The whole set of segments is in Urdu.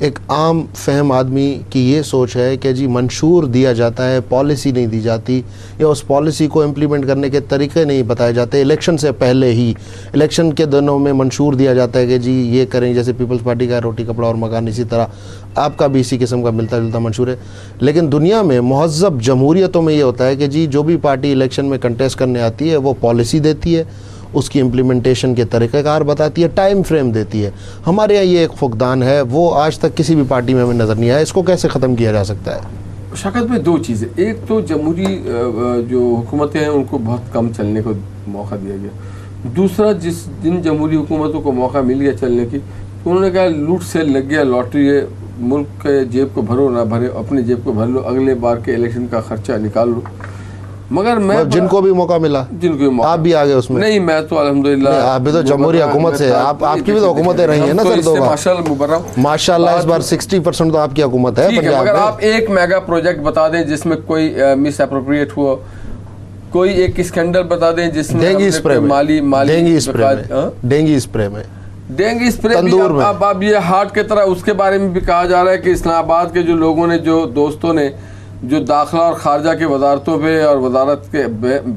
ایک عام فہم آدمی کی یہ سوچ ہے کہ جی منشور دیا جاتا ہے, پالیسی نہیں دی جاتی, یا اس پالیسی کو امپلیمنٹ کرنے کے طریقے نہیں بتائے جاتے. الیکشن سے پہلے ہی, الیکشن کے دنوں میں منشور دیا جاتا ہے کہ جی یہ کریں, جیسے پیپلز پارٹی کا روٹی کپڑا اور مکان, اسی طرح آپ کا بھی اسی قسم کا ملتا جلتا منشور ہے. لیکن دنیا میں مہذب جمہوریتوں میں یہ ہوتا ہے کہ جی جو بھی پارٹی الیکشن میں کنٹیسٹ کرنے آتی ہے وہ پالیسی دیتی ہے, اس کی امپلیمنٹیشن کے طریقہ کار بتاتی ہے, ٹائم فریم دیتی ہے. ہمارے یہاں یہ ایک فقدان ہے, وہ آج تک کسی بھی پارٹی میں ہمیں نظر نہیں آیا. اس کو کیسے ختم کیا جا سکتا ہے؟ شوکت بھائی, دو چیزیں. ایک تو جمہوری جو حکومتیں ہیں ان کو بہت کم چلنے کو موقع دیا گیا. دوسرا, جن جمہوری حکومتوں کو موقع مل گیا چلنے کی, انہوں نے کہا لوٹ سیل لگ گیا, لاٹری ہے, ملک کے جیب کو بھرو نہ بھرے, اپنے جیب کو بھر لو, اگلے بار کے الیکشن کا خرچہ نکال لو. مگر میں جن کو بھی موقع ملا, جن کو آپ بھی آگے اس میں نہیں, میں تو الحمدللہ آپ بھی تو جمہوری حکومت سے, آپ کی بھی تو حکومتیں رہی ہیں نا سر, دو ماشاء اللہ اس بار 60% تو آپ کی حکومت ہے پنجاب میں. میں. آپ ایک میگا پروجیکٹ بتا دیں جس میں کوئی مس اپروپریٹ ہوا, کوئی ایک اسکینڈل بتا دیں جس میں ڈینگی اسپرے میں ڈینگی اسپرے اب یہ ہارٹ کی طرح اس کے بارے میں بھی کہا جا رہا ہے کہ اسلام آباد کے جو لوگوں نے, جو دوستوں نے, جو داخلہ اور خارجہ کے وزارتوں پہ اور وزارت کے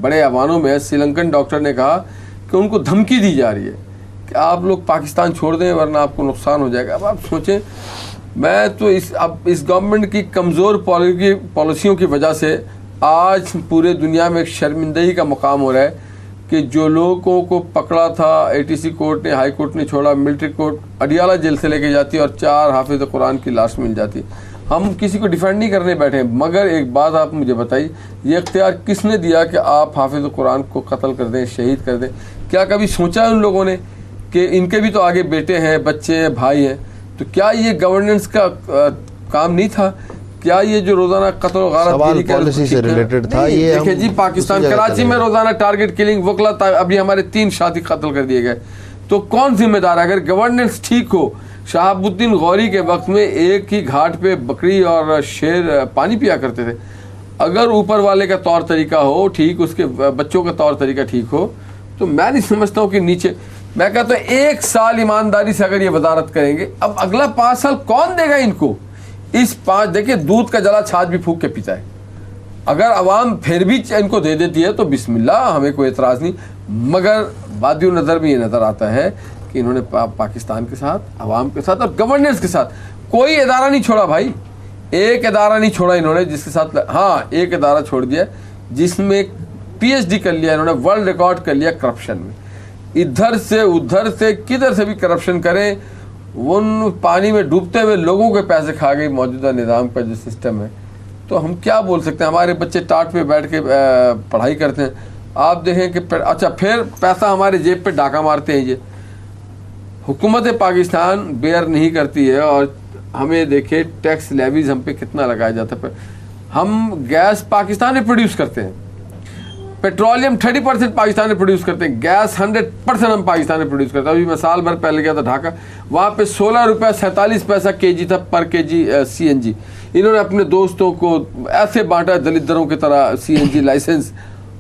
بڑے ایوانوں میں سری لنکن ڈاکٹر نے کہا کہ ان کو دھمکی دی جا رہی ہے کہ آپ لوگ پاکستان چھوڑ دیں ورنہ آپ کو نقصان ہو جائے گا. اب آپ سوچیں, میں تو اس گورنمنٹ کی کمزور پالیسیوں کی وجہ سے آج پورے دنیا میں ایک شرمندگی کا مقام ہو رہا ہے کہ جو لوگوں کو پکڑا تھا ATC کورٹ نے, ہائی کورٹ نے چھوڑا, ملٹری کورٹ اڈیالہ جیل سے لے کے جاتی اور 4 حافظ قرآن کی لاش مل جاتی. ہم کسی کو ڈیفینڈ نہیں کرنے بیٹھے, مگر ایک بات آپ مجھے بتائیے, یہ اختیار کس نے دیا کہ آپ حافظ قرآن کو قتل کر دیں, شہید کر دیں؟ کیا کبھی سوچا ہے ان لوگوں نے کہ ان کے بھی تو آگے بیٹے ہیں, بچے ہیں, بھائی ہیں؟ تو کیا یہ گورننس کا کام نہیں تھا؟ کیا یہ جو روزانہ قتل و غارت گیری پالیسی سے ریلیٹڈ تھا؟ یہ دیکھیں جی, پاکستان کراچی میں روزانہ ٹارگٹ کلنگ, وکلا, ابھی ہمارے 3 ساتھی قتل کر دیے گئے. تو کون ذمہ دار ہے؟ اگر گورننس ٹھیک ہو, شہاب الدین غوری کے وقت میں ایک ہی گھاٹ پہ بکری اور شیر پانی پیا کرتے تھے. اگر اوپر والے کا طور طریقہ ہو ٹھیک, اس کے بچوں کا طور طریقہ ٹھیک ہو, تو میں نہیں سمجھتا ہوں کہ نیچے, میں کہتا ہوں 1 سال ایمانداری سے اگر یہ وزارت کریں گے, اب اگلا 5 سال کون دے گا ان کو؟ اس 5 دیکھیں, دودھ کا جلا چھاچ بھی پھونک کے پیتا ہے. اگر عوام پھر بھی ان کو دے دیتی ہے تو بسم اللہ, ہمیں کوئی اعتراض نہیں. مگر بادی نظر میں یہ نظر آتا ہے کہ انہوں نے پاکستان کے ساتھ, عوام کے ساتھ اور گورننس کے ساتھ کوئی ادارہ نہیں چھوڑا بھائی. ایک ادارہ نہیں چھوڑا انہوں نے جس کے ساتھ, ہاں ایک ادارہ چھوڑ دیا جس میں PhD کر لیا انہوں نے, ورلڈ ریکارڈ کر لیا کرپشن میں. ادھر سے ادھر سے کدھر سے بھی کرپشن کریں, ان پانی میں ڈوبتے ہوئے لوگوں کے پیسے کھا گئی موجودہ نظام کا جو سسٹم ہے. تو ہم کیا بول سکتے ہیں؟ ہمارے بچے ٹاٹ پہ بیٹھ کے پڑھائی کرتے ہیں, آپ دیکھیں کہ اچھا پھر پیسہ ہمارے جیب پہ ڈاکہ مارتے ہیں. یہ حکومت پاکستان بیئر نہیں کرتی ہے, اور ہمیں دیکھیں ٹیکس لیویز ہم پہ کتنا لگایا جاتا ہے. ہم گیس پاکستان میں پروڈیوس کرتے ہیں, پیٹرولیم 30% پاکستان میں پروڈیوس کرتے ہیں, گیس 100% ہم پاکستان میں پروڈیوس کرتے ہیں. ابھی میں سال بھر پہلے گیا تھا ڈھاکہ, وہاں پہ 16 روپے 47 پیسہ kg تھا پر kg CNG. انہوں نے اپنے دوستوں کو ایسے بانٹا دلدروں کی طرح CNG لائسنس,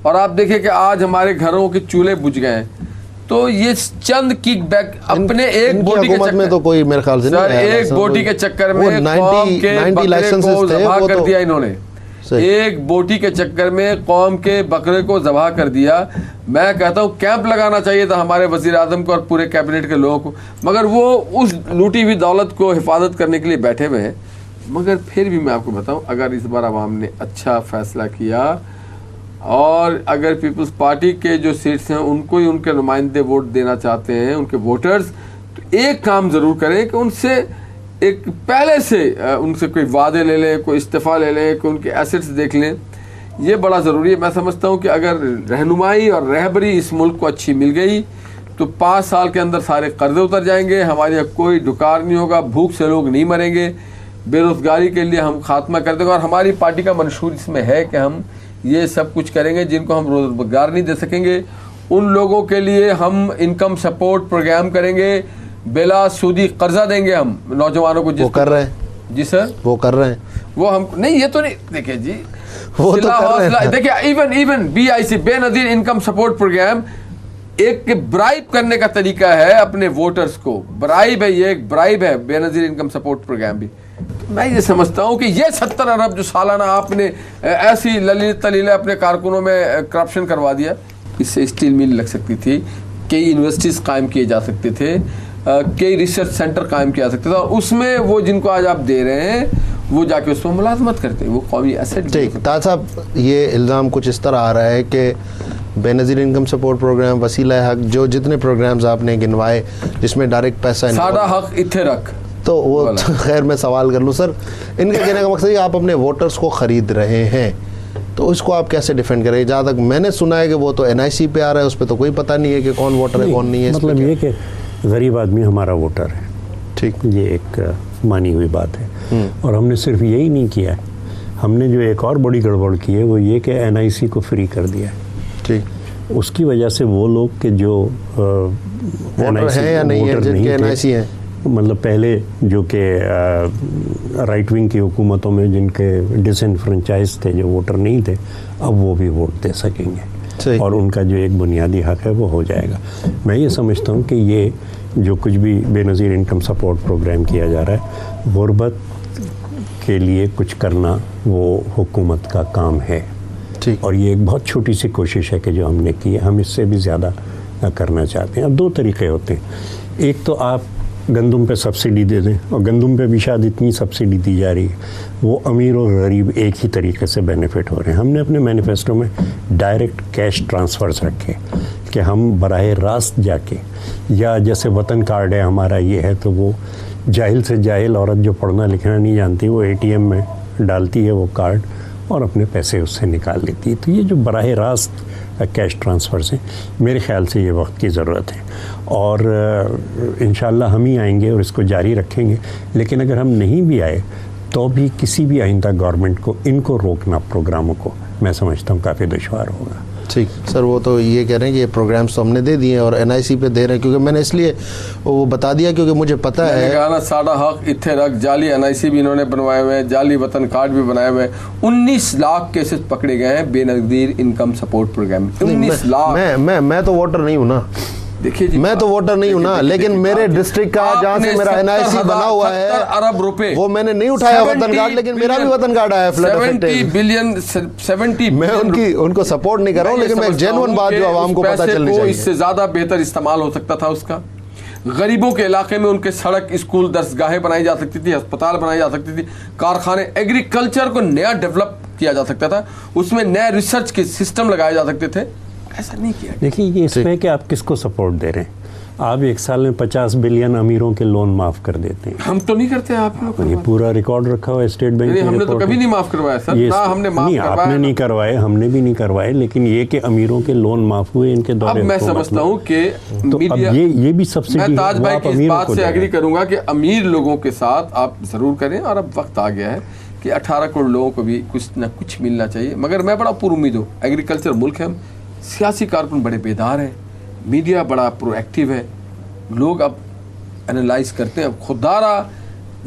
اور آپ دیکھیں کہ آج ہمارے گھروں کے چولہے بجھ گئے ہیں. تو یہ چند کک بیک اپنے ایک بوٹی کے چکر میں, تو کوئی میرے خیال سے ایک بوٹی کے چکر میں قوم کے بکرے کو ذبح کر دیا انہوں نے. ایک بوٹی کے چکر میں قوم کے بکرے کو ذبح کر دیا. میں کہتا ہوں کیمپ لگانا چاہیے تھا ہمارے وزیر اعظم کو اور پورے کیبنٹ کے لوگوں کو, مگر وہ اس لوٹی ہوئی دولت کو حفاظت کرنے کے لیے بیٹھے ہوئے ہیں. مگر پھر بھی میں آپ کو بتاؤں, اگر اس بار عوام نے اچھا فیصلہ کیا اور اگر پیپلز پارٹی کے جو سیٹس ہیں ان کو ہی ان کے نمائندے ووٹ دینا چاہتے ہیں, ان کے ووٹرز, تو ایک کام ضرور کریں کہ ان سے ایک پہلے سے ان سے کوئی وعدے لے لیں, کوئی استعفیٰ لے لیں, کہ ان کے ایسٹس دیکھ لیں. یہ بڑا ضروری ہے. میں سمجھتا ہوں کہ اگر رہنمائی اور رہبری اس ملک کو اچھی مل گئی تو 5 سال کے اندر سارے قرضے اتر جائیں گے, ہمارے یہاں کوئی ڈکار نہیں ہوگا, بھوک سے لوگ نہیں مریں گے, بے روزگاری کے لیے ہم خاتمہ کر دیں گے. اور ہماری پارٹی کا منشور اس میں ہے کہ ہم یہ سب کچھ کریں گے. جن کو ہم روزگار نہیں دے سکیں گے ان لوگوں کے لیے ہم انکم سپورٹ پروگرام کریں گے, بلا سودی قرضہ دیں گے ہم نوجوانوں کو. وہ کر رہے ہیں جی سر, وہ کر رہے ہیں. وہ ہم نہیں, یہ تو نہیں, دیکھیں جی وہ تو کر رہے ہیں. دیکھیں ایون BIC بے نظیر انکم سپورٹ پروگرام ایک برائب کرنے کا طریقہ ہے اپنے ووٹرز کو. برائب ہے, یہ ایک برائب ہے بے نظیر انکم سپورٹ پروگرام بھی. میں یہ سمجھتا ہوں کہ یہ 70 ارب جو سالانہ آپ نے ایسی تلیلے اپنے کارکنوں میں کرپشن کروا دیا, اس سے اسٹیل مل لگ سکتی تھی, کئی یونیورسٹیز قائم کیے جا سکتے تھے, کئی ریسرچ سینٹر قائم کیا سکتے تھے, اور اس میں وہ جن کو آج آپ دے رہے ہیں وہ جا کے اس میں ملازمت کرتے ہیں, وہ قومی ایسٹ. ٹھیک تاج صاحب, یہ الزام کچھ اس طرح آ رہا ہے کہ بے نظیر انکم سپورٹ پروگرام, وسیلہ حق, جو جتنے پروگرامز آپ نے گنوائے جس میں ڈائریکٹ پیسہ سادہ حق اتھے رکھ, تو وہ خیر میں سوال کر لوں سر, ان کا کہنے کا مقصد ہے آپ اپنے ووٹرز کو خرید رہے ہیں, تو اس کو آپ کیسے ڈیفینڈ کریں؟ جہاں تک میں نے سنا ہے کہ وہ تو NIC پہ آ رہا ہے, اس پہ تو کوئی پتہ نہیں ہے کہ کون ووٹر ہے کون نہیں ہے. مطلب یہ کہ غریب آدمی ہمارا ووٹر ہے, ٹھیک, یہ ایک مانی ہوئی بات ہے. اور ہم نے صرف یہی نہیں کیا ہے, ہم نے جو ایک اور بڑی گڑبڑ کی ہے وہ یہ کہ NIC کو فری کر دیا ہے. ٹھیک, اس کی وجہ سے وہ لوگ کہ جو ووٹر ہیں یا نہیں ہیں, جن کے NIC ہیں, مطلب پہلے جو کہ رائٹ ونگ کی حکومتوں میں جن کے ڈس انفرنچائز تھے, جو ووٹر نہیں تھے, اب وہ بھی ووٹ دے سکیں گے, اور ان کا جو ایک بنیادی حق ہے وہ ہو جائے گا. میں یہ سمجھتا ہوں کہ یہ جو کچھ بھی بے نظیر انکم سپورٹ پروگرام کیا جا رہا ہے, غربت کے لیے کچھ کرنا وہ حکومت کا کام ہے, اور یہ ایک بہت چھوٹی سی کوشش ہے کہ جو ہم نے کی ہے. ہم اس سے بھی زیادہ کرنا چاہتے ہیں. اب 2 طریقے ہوتے ہیں, ایک تو آپ گندم پہ سبسڈی دے دیں, اور گندم پہ بھی شاید اتنی سبسڈی دی جا رہی ہے, وہ امیر اور غریب ایک ہی طریقے سے بینیفٹ ہو رہے ہیں. ہم نے اپنے مینیفیسٹو میں ڈائریکٹ کیش ٹرانسفرز رکھے کہ ہم براہ راست جا کے, یا جیسے وطن کارڈ ہے ہمارا, یہ ہے تو وہ جاہل سے جاہل عورت جو پڑھنا لکھنا نہیں جانتی, وہ ATM میں ڈالتی ہے وہ کارڈ اور اپنے پیسے اس سے نکال لیتی ہے. تو یہ جو براہ راست کیش ٹرانسفرز ہیں, میرے خیال سے یہ وقت کی ضرورت ہے, اور انشاءاللہ ہم ہی آئیں گے اور اس کو جاری رکھیں گے. لیکن اگر ہم نہیں بھی آئے تو بھی کسی بھی آئندہ گورنمنٹ کو ان کو روکنا پروگراموں کو, میں سمجھتا ہوں کافی دشوار ہوگا. ٹھیک سر, وہ تو یہ کہہ رہے ہیں کہ یہ پروگرامز تو ہم نے دے دیے اور NIC پہ دے رہے ہیں, کیونکہ میں نے اس لیے وہ بتا دیا کیونکہ مجھے پتہ ہے. کہا نا سادہ حق اتھے رکھ, جعلی NIC بھی انہوں نے بنوائے ہوئے ہیں, جعلی وطن کارڈ بھی بنائے ہوئے ہیں. 19 لاکھ کیسز پکڑے گئے ہیں بے نظیر انکم سپورٹ پروگرام. 19 لاکھ. میں تو ووٹر نہیں ہوں نا, دیکھیے جی, میں تو ووٹر نہیں ہوں نا, لیکن میرے ڈسٹرکٹ کا جہاں سے میرا NIC بنا ہوا ہے 70 ارب روپے وہ میں نے نہیں اٹھایا وطن کارڈ, لیکن میرا بھی وطن کارڈ آیا ہے فلڈ افیکٹڈ. 70 میں ان کو سپورٹ نہیں کر رہا ہوں, لیکن میں ایک جینوئن بات جو عوام کو پتہ چلنی چاہیے. اس سے زیادہ بہتر استعمال ہو سکتا تھا اس کا. غریبوں کے علاقے میں ان کے سڑک, اسکول, درسگاہیں بنائی جا سکتی تھی, ہسپتال بنائی جا سکتی تھی, کارخانے, ایگریکلچر کو نیا ڈیولپ کیا جا سکتا تھا, اس میں نئے ریسرچ کے سسٹم لگائے جا سکتے تھے. ایسا نہیں کیا. دیکھیے یہ اس میں کہ آپ کس کو سپورٹ دے رہے ہیں. آپ 1 سال میں 50 بلین امیروں کے لون معاف کر دیتے ہیں. ہم تو نہیں کرتے, آپ لوگ. یہ پورا ریکارڈ رکھا ہوا ہے اسٹیٹ بینک میں. ہم نے تو کبھی نہیں معاف کروایا سر, نہ ہم نے معاف کروایا. آپ نے نہیں کروائے, ہم نے بھی نہیں کروائے, لیکن یہ کہ امیروں کے لون معاف ہوئے ان کے دورے. اب میں سمجھتا ہوں کہ یہ بھی سبسڈی, میں تاج بھائی کی اس بات سے ایگری کروں گا کہ امیر لوگوں کے ساتھ آپ ضرور کریں, اور اب وقت آ گیا ہے کہ 18 کروڑ لوگوں کو بھی کچھ نہ کچھ ملنا چاہیے. مگر میں بڑا پر امید ہوں, ایگریکلچر ملک ہے, سیاسی کارکن بڑے بیدار ہیں, میڈیا بڑا پرو ایکٹیو ہے, لوگ اب انالائز کرتے ہیں. خدارا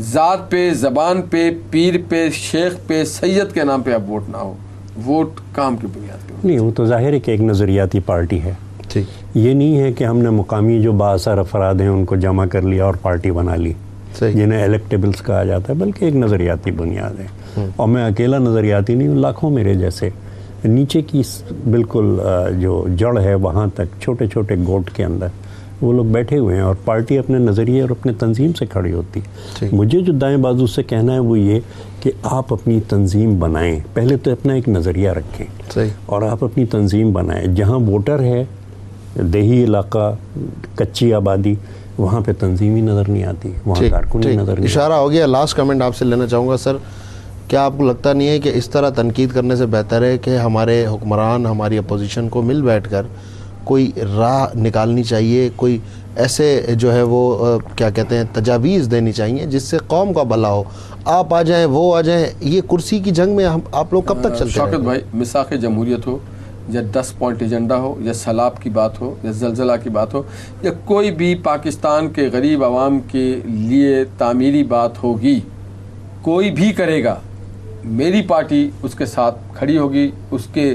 ذات پہ, زبان پہ, پیر پہ, شیخ پہ, سید کے نام پہ اب ووٹ نہ ہو, ووٹ کام کی بنیاد پہ نہیں. وہ تو ظاہر ہے کہ ایک نظریاتی پارٹی ہے. ٹھیک, یہ نہیں ہے کہ ہم نے مقامی جو بااثر افراد ہیں ان کو جمع کر لیا اور پارٹی بنا لی, جنہیں الیکٹیبلز کہا جاتا ہے, بلکہ ایک نظریاتی بنیاد ہے. اور میں اکیلا نظریاتی نہیں ہوں, لاکھوں میرے جیسے نیچے کی بالکل جو جڑ ہے وہاں تک چھوٹے چھوٹے گوٹ کے اندر وہ لوگ بیٹھے ہوئے ہیں, اور پارٹی اپنے نظریے اور اپنے تنظیم سے کھڑی ہوتی. مجھے جو دائیں بازو سے کہنا ہے وہ یہ کہ آپ اپنی تنظیم بنائیں, پہلے تو اپنا ایک نظریہ رکھیں, اور آپ اپنی تنظیم بنائیں. جہاں ووٹر ہے, دیہی علاقہ, کچی آبادی, وہاں پہ تنظیم ہی نظر نہیں آتی, وہاں کارکن ہی نظر نہیں. اشارہ ہو گیا. لاسٹ کمنٹ آپ سے لینا چاہوں گا سر, کیا آپ کو لگتا نہیں ہے کہ اس طرح تنقید کرنے سے بہتر ہے کہ ہمارے حکمران, ہماری اپوزیشن کو مل بیٹھ کر کوئی راہ نکالنی چاہیے, کوئی ایسے جو ہے وہ کیا کہتے ہیں تجاویز دینی چاہیے جس سے قوم کا بھلا ہو. آپ آ جائیں, وہ آ جائیں, یہ کرسی کی جنگ میں آپ لوگ کب تک چلتے ہیں؟ شوکت بھائی, میثاق جمہوریت ہو, یا 10 پوائنٹ ایجنڈا ہو, یا سیلاب کی بات ہو, یا زلزلہ کی بات ہو, یا کوئی بھی پاکستان کے غریب عوام کے لیے تعمیری بات ہوگی, کوئی بھی کرے گا, میری پارٹی اس کے ساتھ کھڑی ہوگی, اس کے